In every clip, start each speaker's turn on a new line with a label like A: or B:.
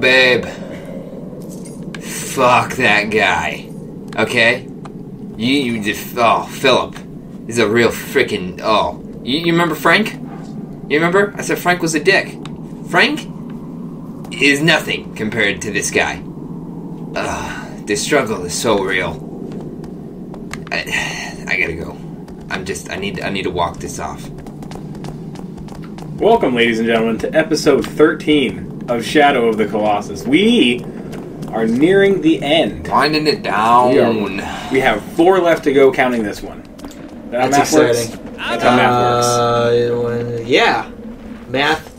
A: babe. Fuck that guy. Okay? You just... Oh, Philip. He's a real freaking... Oh. You remember Frank? You remember? I said Frank was a dick. Frank is nothing compared to this guy. This struggle is so real. I gotta go. I need to walk this off.
B: Welcome, ladies and gentlemen, to episode 13 of Shadow of the Colossus. We are nearing the end.
A: Winding it down.
B: We have 4 left to go, counting this one.
C: That's exciting.
B: That's how math works.
C: Yeah. Math.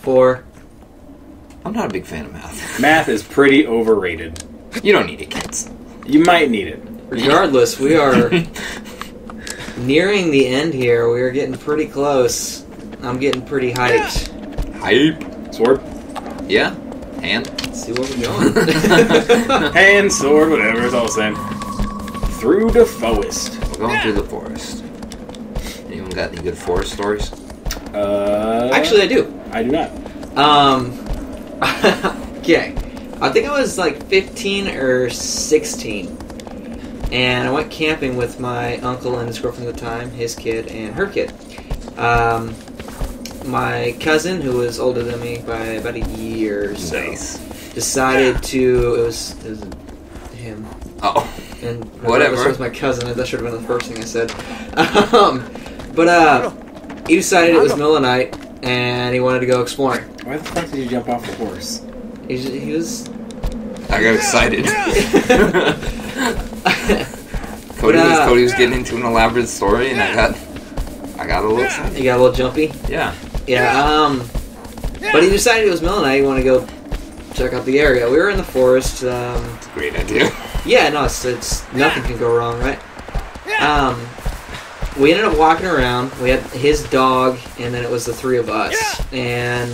C: 4.
A: I'm not a big fan of math.
B: Math is pretty overrated.
A: You don't need it, kids.
B: You might need it.
C: Regardless, we are nearing the end here. We are getting pretty close. I'm getting pretty hyped.
A: Hype.
B: Sword?
A: Yeah. Hand.
C: Let's see where we're going.
B: Hand, sword, whatever, it's all the same. Through the forest.
A: We're going through the forest. Anyone got any good forest stories?
C: Actually, I do.
B: I do not.
C: Okay. I think I was like 15 or 16. And I went camping with my uncle and his girlfriend at the time, his kid and her kid. My cousin, who was older than me by about a year or so, decided to... It was him.
A: Oh.
C: And
A: whatever.
C: It was my cousin. That should have been the first thing I said. But he decided it was middle of the night, and he wanted to go exploring.
B: Why the fuck did you jump off the horse?
C: He was...
A: I got excited. Cody was getting into an elaborate story, and I got a little excited.
C: You got a little jumpy?
A: Yeah.
C: Yeah, but he decided it was middle of the night, he wanted to go check out the area. We were in the forest.
A: It's a great idea.
C: Yeah, no, it's nothing can go wrong, right? We ended up walking around. We had his dog, and then it was the 3 of us. And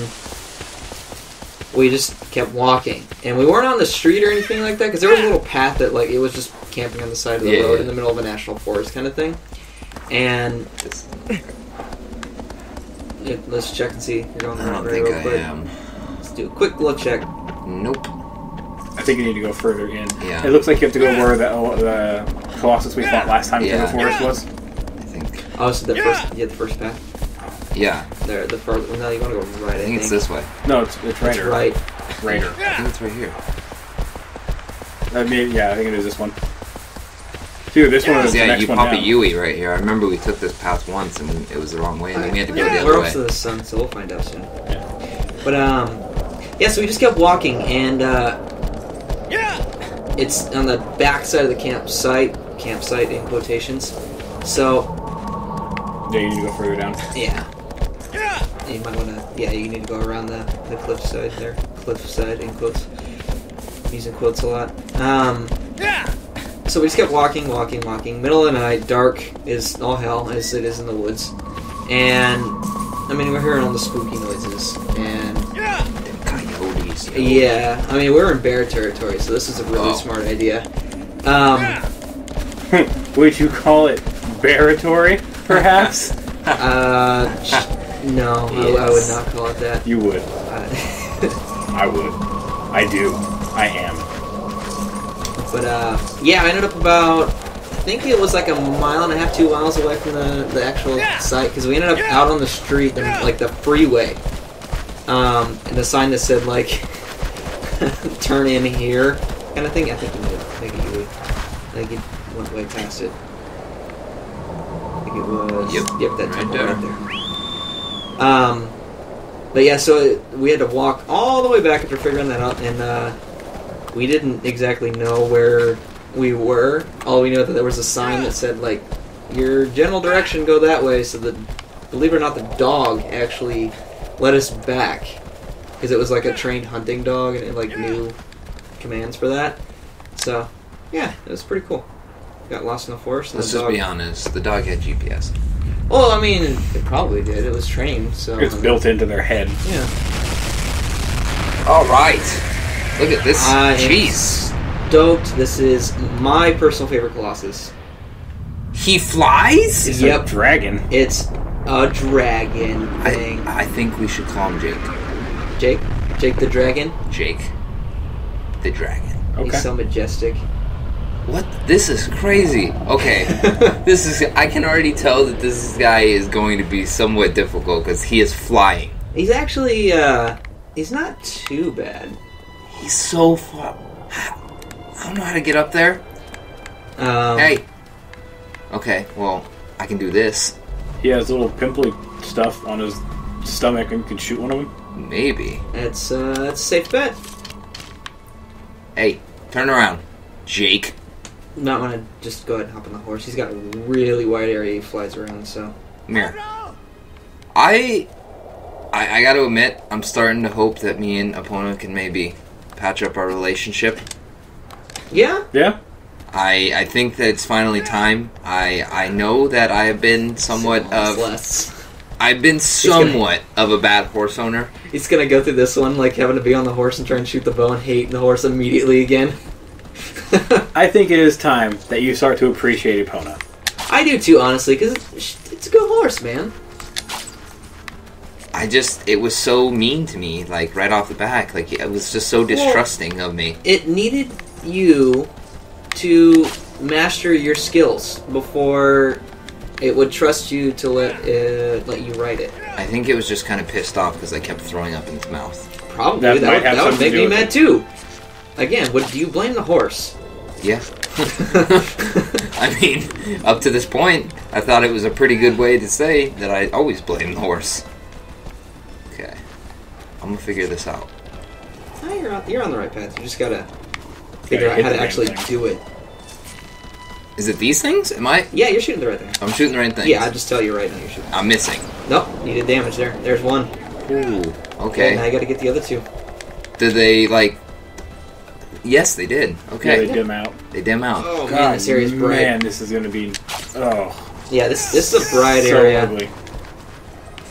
C: we just kept walking. And we weren't on the street or anything like that, because there was a little path that, like, it was just camping on the side of the road in the middle of a national forest kind of thing. And... let's check and see. You're going the right way real quick. I am. Let's do a quick little check.
A: Nope.
B: I think you need to go further in.
A: Yeah.
B: It looks like you have to go where the Colossus we fought last time through the forest was.
A: I think.
C: Oh, so the first path?
A: Yeah.
C: There, the further. No, you want to go right, I think.
A: It's this way.
B: No, it's right.
C: It's right.
B: Righter.
A: I think it's right here.
B: I think it is this one. Dude, this one is the next one down.
A: You pop a Yui right here. I remember we took this path once and it was the wrong way, and then we had to go the other way.
C: We're up to the sun, so we'll find out soon. Yeah. But so we just kept walking, and it's on the back side of the campsite in quotations. So
B: yeah, you need to go further down.
C: Yeah. You might want to. Yeah, you need to go around the cliffside there. Cliffside in quotes. Using quotes a lot. So we just kept walking. Middle of the night, dark is all hell, as it is in the woods. And, I mean, we're hearing all the spooky noises. And...
A: coyotes.
C: Yeah. I mean, we're in bear territory, so this is a really smart idea.
B: Would you call it bearatory, perhaps?
C: No, yes. I would not call it that.
B: You would. I would. I do. I am.
C: But, I ended up about, I think it was like 1.5 miles, 2 miles away from the actual site, because we ended up out on the street, like the freeway, and the sign that said, like, turn in here, kind of thing. I think it went way past it. I think it was, yep, that temple right there. But yeah, so we had to walk all the way back after figuring that out, and, we didn't exactly know where we were. All we knew that there was a sign that said, like, your general direction, go that way. So believe it or not, the dog actually led us back. Because it was like a trained hunting dog, and it, like, knew commands for that. So, yeah, it was pretty cool. Got lost in the forest.
A: Let's just be honest, the dog had GPS.
C: Well, I mean, it probably did. It was trained, so...
B: It's built into their head.
C: Yeah.
A: All right. Look at this cheese.
C: Stoked. This is my personal favorite Colossus.
A: He flies?
B: It's a dragon.
C: It's a dragon thing.
A: I think we should call him Jake.
C: Jake the dragon.
A: Jake the dragon.
B: Okay.
C: He's so majestic.
A: What? This is crazy. Okay. I can already tell that this guy is going to be somewhat difficult because he is flying.
C: He's actually, he's not too bad.
A: He's so far. I don't know how to get up there. Hey. Okay, well, I can do this.
B: He has little pimply stuff on his stomach and can shoot one of them.
A: Maybe.
C: That's a safe bet.
A: Hey, turn around, Jake.
C: Not want to just go ahead and hop on the horse. He's got a really wide area he flies around, so.
A: Come here. I gotta admit, I'm starting to hope that me and opponent can maybe patch up our relationship.
C: Yeah?
B: Yeah?
A: I think that it's finally time. I know that I have been somewhat of a bad horse owner.
C: He's gonna go through this one like having to be on the horse and try and shoot the bow and hating the horse immediately again.
B: I think it is time that you start to appreciate Epona.
C: I do too, honestly, because it's a good horse, man.
A: It was so mean to me, like, right off the back. Like, it was just so distrusting of me.
C: It needed you to master your skills before it would trust you to let you ride it.
A: I think it was just kind of pissed off because I kept throwing up in its mouth.
C: Probably. That would make me mad, too. Again, do you blame the horse?
A: Yeah. I mean, up to this point, I thought it was a pretty good way to say that I always blame the horse. Okay. I'm gonna figure this out.
C: Oh, you're on the right path. You just gotta figure out how to actually do it.
A: Is it these things? Am I?
C: Yeah, you're shooting the right thing.
A: I'm shooting the right things.
C: Yeah, I just tell you right now you're shooting.
A: I'm missing.
C: Nope, you did damage there. There's one.
A: Ooh.
C: Okay, now
A: Okay.
C: you gotta get the other two.
A: Did they, like... Yes, they did. Okay.
B: Yeah, they dim out.
A: They dim out.
C: Oh man, this area's bright.
B: Man, this is gonna be... Oh.
C: Yeah, this is a bright
B: so
C: area.
B: ugly.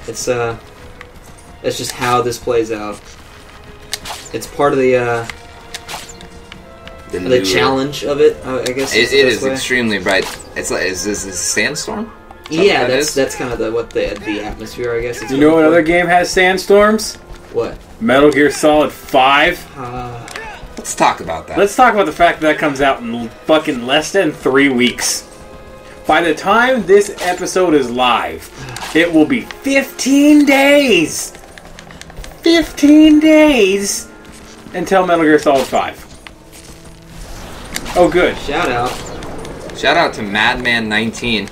C: It's that's just how this plays out. It's part of the
A: new-
C: challenge of it, I guess.
A: It
C: the
A: is
C: best way.
A: extremely bright. It's like, is this a sandstorm?
C: Yeah,
A: That is?
C: that's kind of the atmosphere, I guess. It's
B: You know what other game has sandstorms?
C: What?
B: Metal Gear Solid 5.
A: Let's talk about that.
B: Let's talk about the fact that comes out in fucking less than 3 weeks. By the time this episode is live, it will be 15 days! 15 days until Metal Gear Solid 5. Oh, good.
C: Shout out.
A: Shout out to Madman19.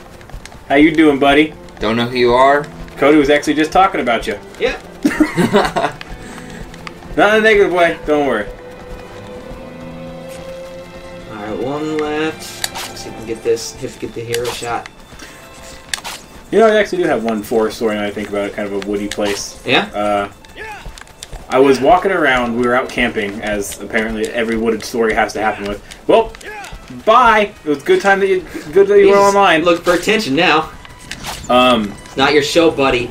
B: How you doing, buddy?
A: Don't know who you are?
B: Cody was actually just talking about you.
C: Yeah.
B: Not in a negative way. Don't worry.
C: Alright, one left. Let's see if we can get this. Get the hero shot.
B: You know, I actually do have one forest story now I think about it. Kind of a woody place.
C: Yeah?
B: I was walking around. We were out camping, as apparently every wooded story has to happen with. Well, bye. It was good that you were online.
C: Look for attention now. It's not your show, buddy.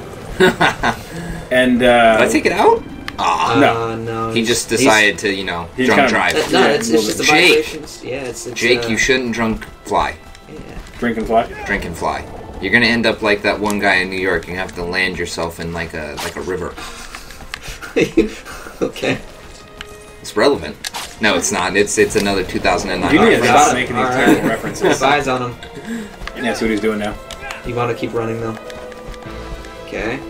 B: And
A: Did I take it out? Aw.
C: No.
A: He just decided to,
B: he's
A: drunk
B: kind
A: drive.
C: No, it's just the
A: Jake.
C: vibrations. Yeah, it's
A: Jake, you shouldn't drunk fly.
C: Yeah.
B: drink and fly.
A: Drink and fly. You're gonna end up like that one guy in New York. You're gonna have to land yourself in like a river.
C: Okay.
A: It's relevant. No, it's not. It's another 2009
B: You need to
A: reference.
B: stop making these terrible references.
C: Keep eyes on him.
B: And that's what he's doing now.
C: You want to keep running though. Okay.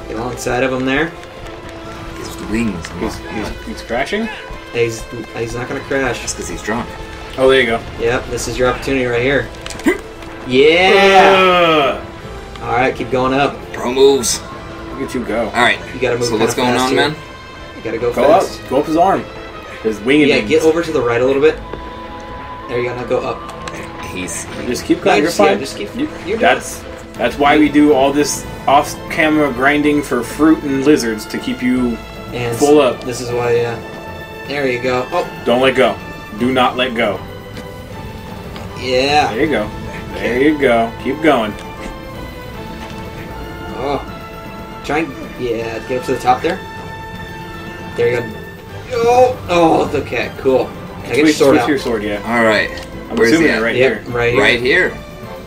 C: Get alongside of him there.
A: His wings.
B: He's crashing?
C: He's not gonna crash.
A: That's because he's drunk.
B: Oh, there you go.
C: Yep, this is your opportunity right here. Yeah. All right, keep going up.
A: Pro moves.
B: Look at you go.
A: All right.
C: You gotta move.
A: So what's going on, man?
C: You gotta go
B: Go
C: fast.
B: up. Go up his arm. His wing.
C: Yeah, get over to the right a little bit. There you go. Now go up.
B: Just keep going. You're fine.
C: Just keep.
B: You-
C: You're
B: That's why we do all this off-camera grinding for fruit and lizards to keep you
C: and
B: full up.
C: This is why. There you go. Oh.
B: Don't let go. Do not let go.
C: Yeah.
B: There you go. There you go. Keep going.
C: Oh. Try and get up to the top there. There you go. Oh. Okay. Cool. Now get your sword out.
B: Your sword, yeah.
A: All right.
B: I'm
A: Where's
B: assuming
A: he
B: it
A: at?
B: right
C: Yep,
B: here.
C: right here.
A: Right here.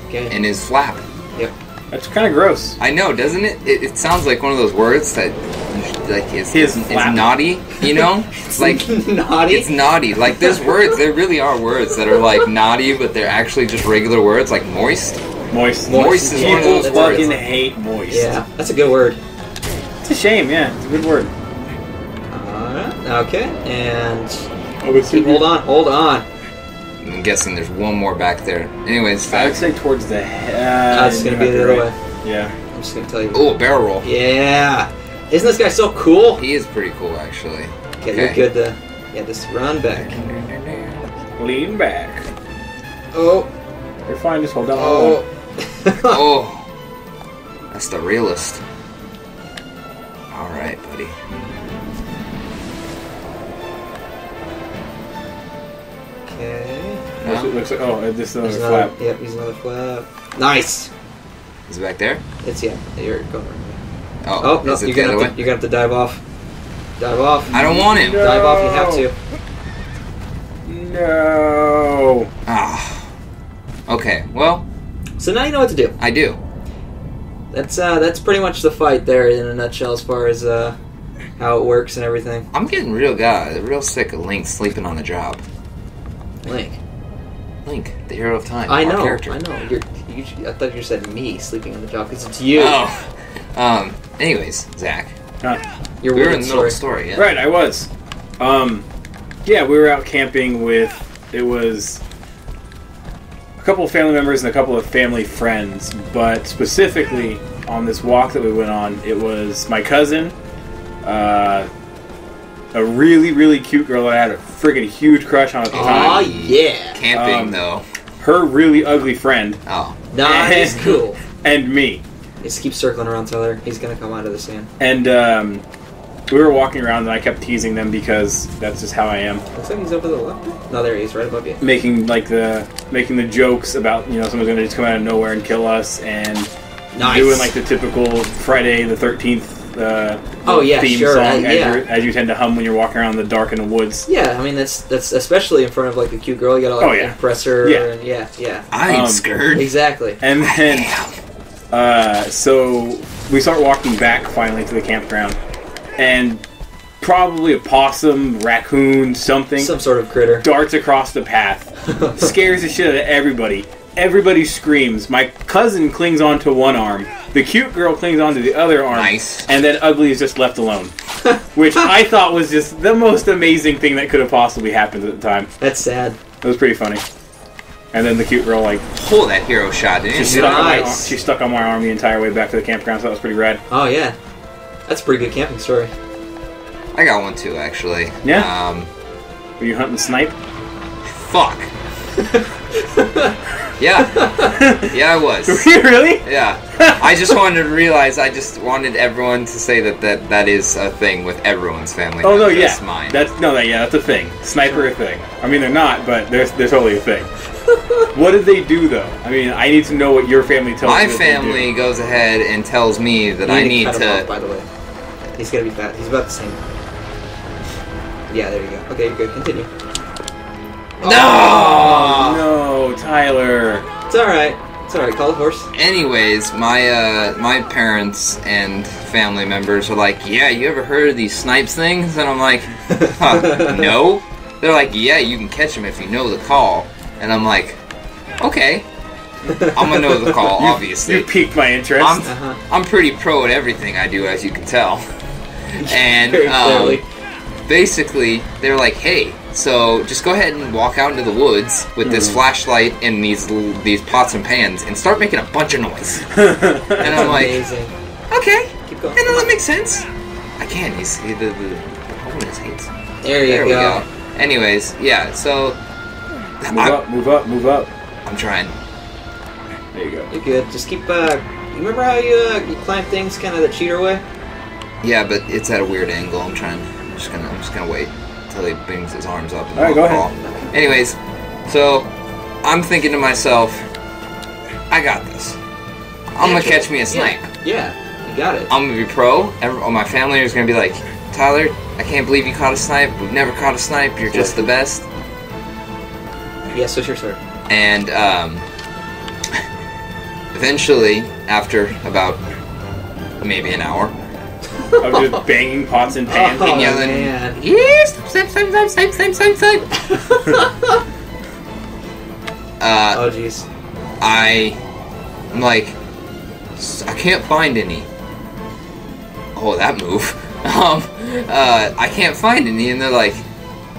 C: Okay.
A: In his flap.
C: Yep.
B: That's kind of gross.
A: I know, doesn't it? It sounds like one of those words that like is naughty, you know? Like
C: Naughty?
A: It's naughty. Like there's words, there really are words that are like naughty, but they're actually just regular words, like moist.
B: Moist.
A: Moist is one of
B: People
A: those
B: fucking
A: words.
B: hate moist.
C: Yeah, that's a good word.
B: It's a shame, yeah. It's a good word.
C: Okay, and
B: Oh,
C: hold on.
A: I'm guessing there's one more back there. Anyways,
B: I would say towards the head.
C: It's gonna be the other way.
B: Yeah.
C: I'm just gonna tell you.
A: oh, barrel roll.
C: Yeah. Isn't this guy so cool?
A: He is pretty cool, actually.
C: Okay, you're good to just run back.
B: Lean back.
C: Oh.
B: You're fine, just hold down
C: Oh.
A: Oh, that's the realist. All right, buddy.
C: Okay.
B: No? Looks like, this is another
C: He's
B: flap.
C: Yep, he's another flap. Nice.
A: Is it back there?
C: It's you're going right.
A: Oh,
C: Oh no,
A: is it
C: you're
A: the
C: gonna
A: other
C: have
A: way?
C: to, you're gonna have to dive off. Dive off.
A: I don't want him.
B: No.
C: Dive off. You have to.
B: No.
A: Ah. Okay. Well,
C: So now you know what to do.
A: I do.
C: That's pretty much the fight there in a nutshell as far as how it works and everything.
A: I'm getting real sick of Link sleeping on the job.
C: Link.
A: Link, the hero of time.
C: I
A: our
C: know.
A: character.
C: I know. I thought you said me sleeping on the job because it's you.
A: Oh. Anyways, Zach,
C: You're
A: we were
C: weird
A: in the middle of the story. Yeah.
B: Right, I was. Yeah, we were out camping with, it was a couple of family members and a couple of family friends, but specifically on this walk that we went on, it was my cousin, a really, really cute girl that I had a friggin' huge crush on at the
C: Oh
B: time.
C: yeah.
A: Camping though.
B: Her really ugly friend.
A: Oh.
C: Nice. Cool.
B: And me.
C: Just keep circling around Tyler. He's gonna come out of the sand.
B: And we were walking around and I kept teasing them because that's just how I am.
C: Looks like he's over the left. No, there he is, right above you.
B: Making the jokes about, someone's gonna just come out of nowhere and kill us, and
C: Nice.
B: doing like the typical Friday the 13th
C: Oh yeah,
B: theme
C: sure.
B: song
C: Yeah.
B: as you tend to hum when you're walking around in the dark in the woods.
C: Yeah, I mean that's especially in front of like a cute girl. You gotta like impress her.
B: Yeah.
C: And yeah.
A: I ain't scared.
C: Exactly.
B: And then so we start walking back finally to the campground, and probably a possum, raccoon, something,
C: Some sort of critter.
B: darts across the path, scares the shit out of everybody. Everybody screams. My cousin clings onto one arm. The cute girl clings onto the other arm.
A: Nice.
B: And then Ugly is just left alone. Which I thought was just the most amazing thing that could have possibly happened at the time.
C: That's sad.
B: It was pretty funny. And then the cute girl,
A: Pull that hero shot, didn't you?
B: she stuck on my arm the entire way back to the campground, so that was pretty rad.
C: Oh yeah, that's a pretty good camping story.
A: I got one too, actually.
B: Yeah? Were you hunting snipe?
A: Fuck. Yeah. Yeah, I was.
B: Were you really?
A: Yeah. I just wanted to realize, I just wanted everyone to say that is a thing with everyone's family.
B: Oh,
A: not
B: no,
A: just
B: yeah.
A: mine.
B: That's a thing. Sniper a thing. I mean, they're not, but they're totally a thing. What did they do, though? I mean, I need to know what your family tells
A: My
B: you that they
A: family goes ahead and tells me that I need
C: cut him
A: to...
C: off, by the way, he's gonna be fat. He's about the same. Yeah, there you go. Okay, you're good. Continue.
A: No!
B: Oh, no, Tyler.
C: It's all right. It's all right. Call the horse.
A: Anyways, my parents and family members are like, yeah, you ever heard of these snipes things? And I'm like, huh, no? They're like, yeah, you can catch them if you know the call. And I'm like, okay. I'm gonna know the call, obviously.
B: You piqued my interest.
A: I'm pretty pro at everything I do, as you can tell. And
C: Very clearly.
A: basically, they're like, hey, so just go ahead and walk out into the woods with this flashlight and these pots and pans and start making a bunch of noise. And I'm like,
C: Amazing.
A: okay,
C: Keep going.
A: that makes sense. I can. The hole in his hands.
C: There
A: we
C: go.
A: go. Anyways, yeah. So
B: Move up.
A: I'm trying.
B: There you go.
C: You're good. Just keep. You remember how you climb things kind of the cheater way?
A: Yeah, but it's at a weird angle. I'm just gonna wait until he brings his arms up. And
B: All right, go
A: call.
B: ahead.
A: Anyways, so I'm thinking to myself, I got this. I'm gonna catch me a snipe.
C: Yeah, you got it.
A: I'm gonna be pro. All my family is gonna be like, Tyler, I can't believe you caught a snipe. We've never caught a snipe. You're just the best.
C: Yeah, switch your sword.
A: And eventually, after about maybe an hour,
B: Of just banging pots and pans.
C: Oh,
A: and yelling,
C: man.
A: yes, snipe.
C: Oh, jeez.
A: I'm like, I can't find any. Oh, that move. I can't find any, and they're like,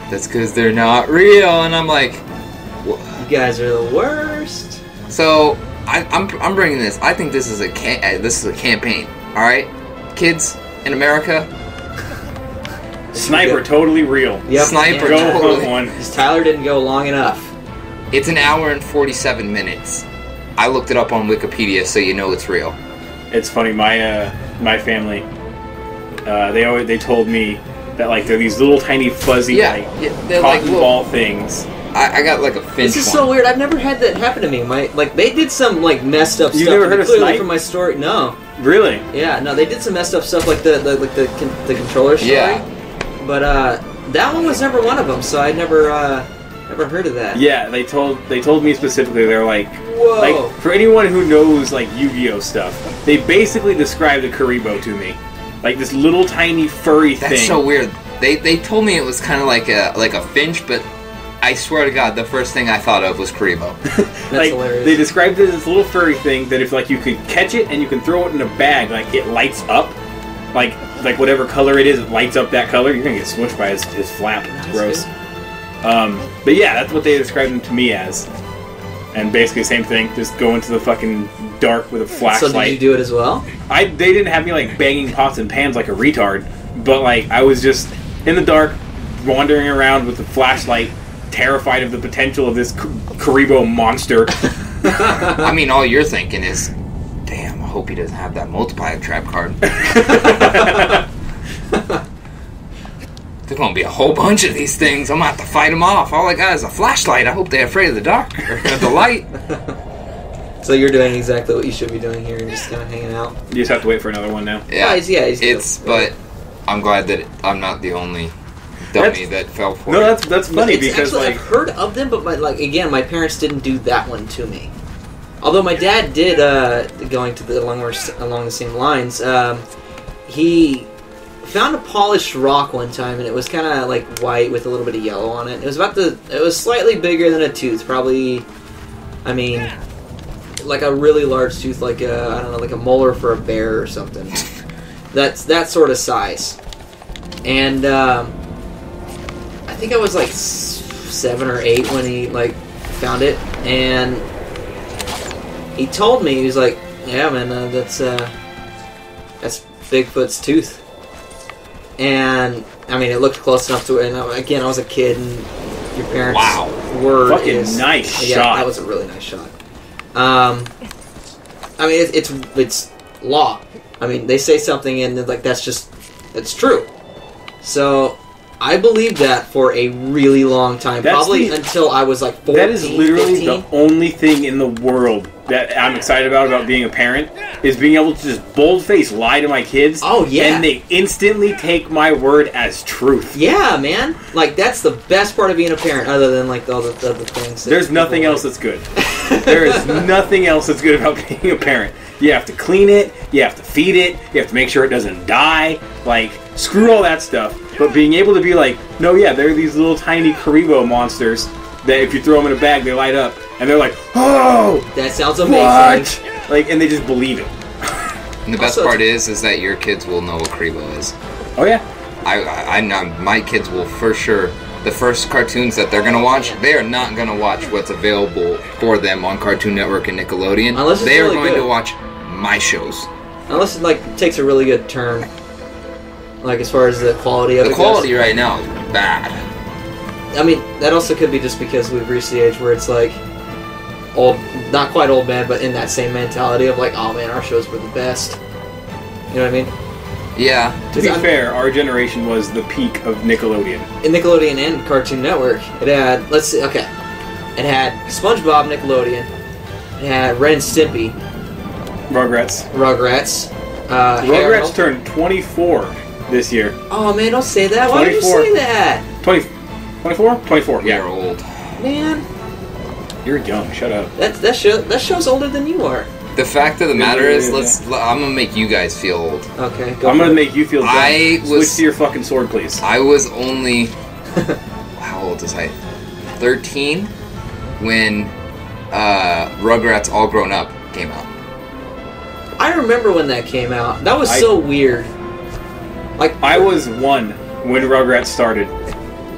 A: that's because they're not real. And I'm like,
C: You guys are the worst.
A: so I'm bringing this. I think this is a campaign. All right, kids in America,
B: Sniper, totally real.
C: Yep.
A: Sniper,
B: Go
A: totally.
B: hunt one.
C: Because Tyler didn't go long enough.
A: It's an hour and 47 minutes. I looked it up on Wikipedia, so you know it's real.
B: It's funny. My family, they told me that like they're these little tiny fuzzy
A: They're
B: cotton
A: like little-
B: ball things.
A: I got like a finch
C: This is
A: one.
C: so weird. I've never had that happen to me. They did some like messed up
B: You've
C: stuff.
B: never heard of
C: clearly
B: snipe?
C: from my story. No.
B: Really?
C: Yeah, no, they did some messed up stuff like the controller story.
A: Yeah.
C: But that one was never one of them, so I never heard of that.
B: Yeah. They told me specifically. They're like,
C: Whoa.
B: like for anyone who knows like Yu-Gi-Oh stuff, they basically described the Karibo to me, like this little tiny furry
A: That's
B: thing.
A: so weird. They told me it was kind of like a finch, but I swear to God, the first thing I thought of was Karibo.
C: That's
B: Like
C: hilarious.
B: they described it as this little furry thing that if like you could catch it and you can throw it in a bag, like it lights up, like whatever color it is, it lights up that color. You're gonna get smushed by his flap. It's gross. But yeah, that's what they described him to me as. And basically same thing. Just go into the fucking dark with a flashlight.
C: So did you do it as well?
B: They didn't have me like banging pots and pans like a retard, but like I was just in the dark, wandering around with a flashlight, terrified of the potential of this Karibo monster.
A: I mean, all you're thinking is, damn, I hope he doesn't have that multiplier trap card. There's gonna be a whole bunch of these things. I'm gonna have to fight them off. All I got is a flashlight. I hope they're afraid of the dark or the light.
C: So you're doing exactly what you should be doing here and just kind of hanging out.
B: You just have to wait for another one now.
A: Yeah,
C: He's
A: it's.
C: doing-
A: But I'm glad that I'm not the only dummy that fell for
B: No,
A: it.
B: that's funny
C: It's
B: because
C: actually,
B: like
C: I've heard of them, but again, my parents didn't do that one to me. Although my dad did, going to along the same lines. He found a polished rock one time, and it was kind of like white with a little bit of yellow on it. It was slightly bigger than a tooth, probably. I mean, like a really large tooth, like like a molar for a bear or something. That's that sort of size. And I think I was like 7 or 8 when he like found it, and he told me, he was like, "Yeah, man, that's Bigfoot's tooth." And I mean, it looked close enough to it. And again, I was a kid, and your parents' word
B: Fucking
C: is
B: nice
C: yeah,
B: shot.
C: that was a really nice shot. I mean, it's law. I mean, they say something, and like that's true. So I believed that for a really long time,
B: That's
C: probably until I was like 14,
B: that is literally
C: 15.
B: the only thing in the world that I'm excited about being a parent is being able to just bold-faced lie to my kids.
C: Oh, yeah.
B: And they instantly take my word as truth.
C: Yeah, man. Like, that's the best part of being a parent, other than like all the other things. that
B: There's nothing
C: people
B: else that's good. There is nothing else that's good about being a parent. You have to clean it, you have to feed it, you have to make sure it doesn't die. Like, screw all that stuff. But being able to be like, no, yeah, they're these little tiny Karibo monsters that if you throw them in a bag, they light up. And they're like, oh!
C: That sounds amazing.
B: What? Like, and they just believe it.
A: And the best
C: Also,
A: part is that your kids will know what Karibo is.
B: Oh, yeah.
A: I know my kids will for sure. The first cartoons that they're gonna watch, they are not gonna watch what's available for them on Cartoon Network and Nickelodeon.
C: Unless it's
A: they are
C: really
A: going
C: good.
A: to watch my shows.
C: Unless it like takes a really good turn, like as far as the quality of it
A: The
C: goes.
A: quality right now is bad.
C: I mean, that also could be just because we've reached the age where it's like old, not quite old man, but in that same mentality of like, oh man, our shows were the best. You know what I mean?
A: Yeah.
B: To be fair, our generation was the peak of Nickelodeon.
C: In Nickelodeon and Cartoon Network, it had, let's see, okay, it had SpongeBob Nickelodeon, it had Ren and Stimpy,
B: Rugrats.
C: Rugrats,
B: Rugrats
C: Harold.
B: turned 24 this year.
C: Oh man, don't say that. Why would you
B: 24.
C: say that?
B: 24? 24,
A: You're
B: yeah.
A: old.
C: Man,
B: You're young, shut up.
C: that show's older than you are.
A: The fact of the matter is, I'm gonna make you guys feel old.
C: Okay,
B: I'm gonna make you feel dumb. Switch to your fucking sword, please.
A: I was only... how old was I? 13 when Rugrats All Grown Up came out.
C: I remember when that came out. That was so weird. Like
B: I was 1 when Rugrats started.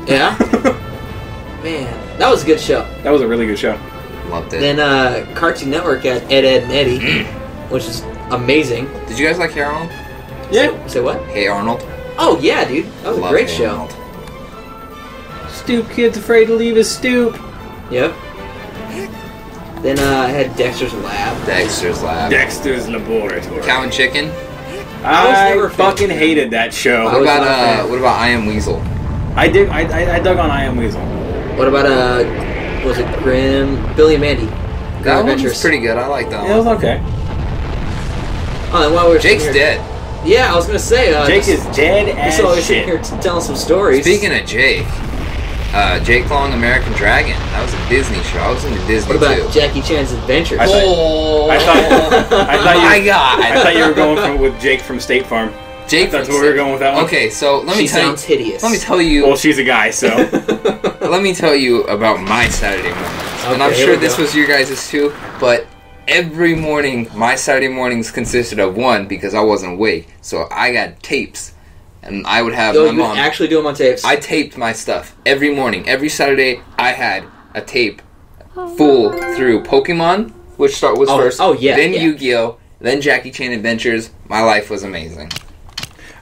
C: Yeah? Man, that was a good show.
B: That was a really good show.
A: Loved it.
C: Then Cartoon Network had Ed, Edd and Eddie, which is amazing.
A: Did you guys like Hey Arnold?
B: Yeah.
C: Say what?
A: Hey Arnold?
C: Oh, yeah, dude. That was a great show.
A: Arnold.
B: Stoop kid's afraid to leave his stoop.
C: Yep. Then I had Dexter's Lab.
A: Dexter's Lab.
B: Dexter's Laboratory.
A: Cow and Chicken?
B: I fucking hated that show.
A: What about I Am Weasel?
B: I dug on I Am Weasel.
C: What about was it Billy and Mandy?
A: That one was pretty good. I like that
B: It was
A: one.
B: okay.
C: Oh, and while we were
A: Jake's
C: sitting here,
A: dead.
C: Yeah, I was gonna say
B: Jake is dead as
C: so I was sitting
B: shit.
C: here telling some stories.
A: Speaking of Jake, Jake Long, American Dragon. That was a Disney show. I was into Disney
C: What about
A: too.
C: Jackie Chan's Adventures?
B: I thought you were going with Jake from State Farm.
A: Jake,
B: That's where we were going with that one.
A: Okay, so let me
C: She
A: tell
C: sounds hideous.
A: Let me tell you.
B: Well, she's a guy, so.
A: Let me tell you about my Saturday mornings, and I'm
C: Okay,
A: sure
C: here we
A: this
C: go.
A: was your guys' too. But every morning, my Saturday mornings consisted of one because I wasn't awake, so I got tapes, and I would have
C: Yo,
A: my
C: you
A: mom.
C: actually do them on tapes?
A: I taped my stuff every morning. Every Saturday, I had a tape full through Pokemon, which was first.
C: Oh, yeah.
A: Then
C: yeah.
A: Yu-Gi-Oh. Then Jackie Chan Adventures. My life was amazing.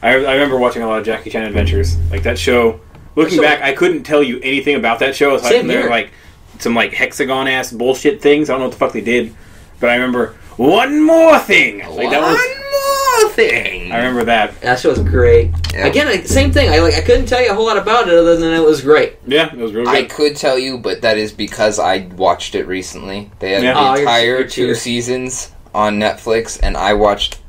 B: I remember watching a lot of Jackie Chan Adventures. Like, that show... Looking back, I couldn't tell you anything about that show aside
C: Same
B: from there,
C: here.
B: like, some, like, hexagon-ass bullshit things. I don't know what the fuck they did. But I remember, one more thing! Like, that was...
A: One more thing!
B: I remember that.
C: That show was great.
A: Yeah.
C: Again, same thing. I couldn't tell you a whole lot about it other than it was great.
B: Yeah, it was real good.
A: I could tell you, but that is because I watched it recently. They had
B: Yeah.
A: the
C: Oh,
A: entire
C: you're
A: 2
C: cheater.
A: seasons on Netflix, and I watched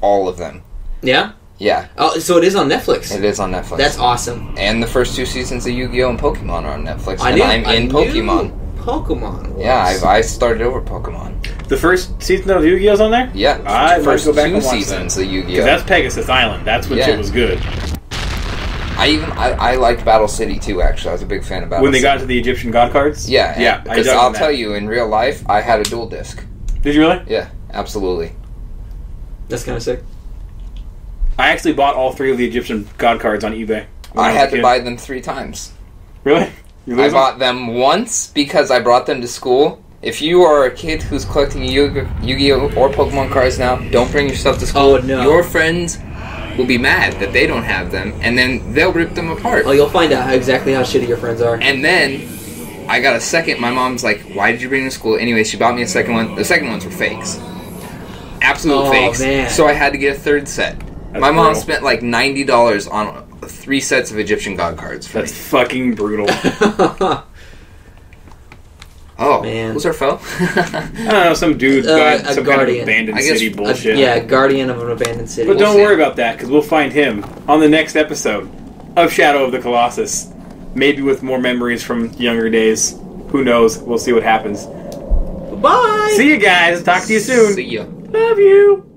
A: all of them.
C: Yeah?
A: Yeah,
C: Oh, so it is on Netflix.
A: it is on Netflix.
C: That's awesome.
A: And the first 2 seasons of Yu-Gi-Oh! And Pokemon are on Netflix,
C: I
A: and
C: knew,
A: I'm in
C: I knew
A: Pokemon.
C: Pokemon was.
A: Yeah, I started over Pokemon.
B: The first season of Yu-Gi-Oh's on there?
A: Yeah,
B: I might
A: first
B: go back
A: 2
B: and watch
A: seasons
B: that.
A: of Yu-Gi-Oh!
B: Because that's Pegasus Island. That's when
A: Yeah.
B: shit was good.
A: I liked Battle City too. Actually, I was a big fan of Battle.
B: When they
A: City.
B: got to the Egyptian god cards?
A: Yeah,
B: Yeah.
A: Because
B: dug
A: I'll
B: on that.
A: tell you, in real life, I had a dual disc.
B: Did you really?
A: Yeah, absolutely.
C: That's kind of sick.
B: I actually bought all 3 of the Egyptian god cards on eBay. when
A: I
B: was a
A: had to
B: kid.
A: buy them 3 times.
B: Really? You
A: I
B: lose them?
A: bought them once because I brought them to school. If you are a kid who's collecting Yu-Gi-Oh! Or Pokemon cards now, don't bring your stuff to school.
C: Oh, no.
A: Your friends will be mad that they don't have them, and then they'll rip them apart.
C: Oh, you'll find out exactly how shitty your friends are.
A: And then I got a second. My mom's like, "Why did you bring them to school?" Anyway, she bought me a second one. The second ones were fakes. Absolute
C: Oh,
A: fakes.
C: man.
A: So I had to get a third set.
B: That's
A: My mom
B: brutal.
A: spent like $90 on 3 sets of Egyptian god cards for
B: That's
A: me.
B: fucking brutal.
A: Oh,
C: Man.
A: who's our foe?
B: I don't know, some dude got
C: a
B: some
C: guardian.
B: kind of abandoned
A: I guess-
B: city bullshit.
C: Yeah, guardian of an abandoned city.
B: But
A: We'll
B: don't
A: see.
B: worry about that, because we'll find him on the next episode of Shadow of the Colossus. Maybe with more memories from younger days. Who knows? We'll see what happens.
C: Bye!
B: See you guys. Talk to you soon.
A: See ya.
B: Love you.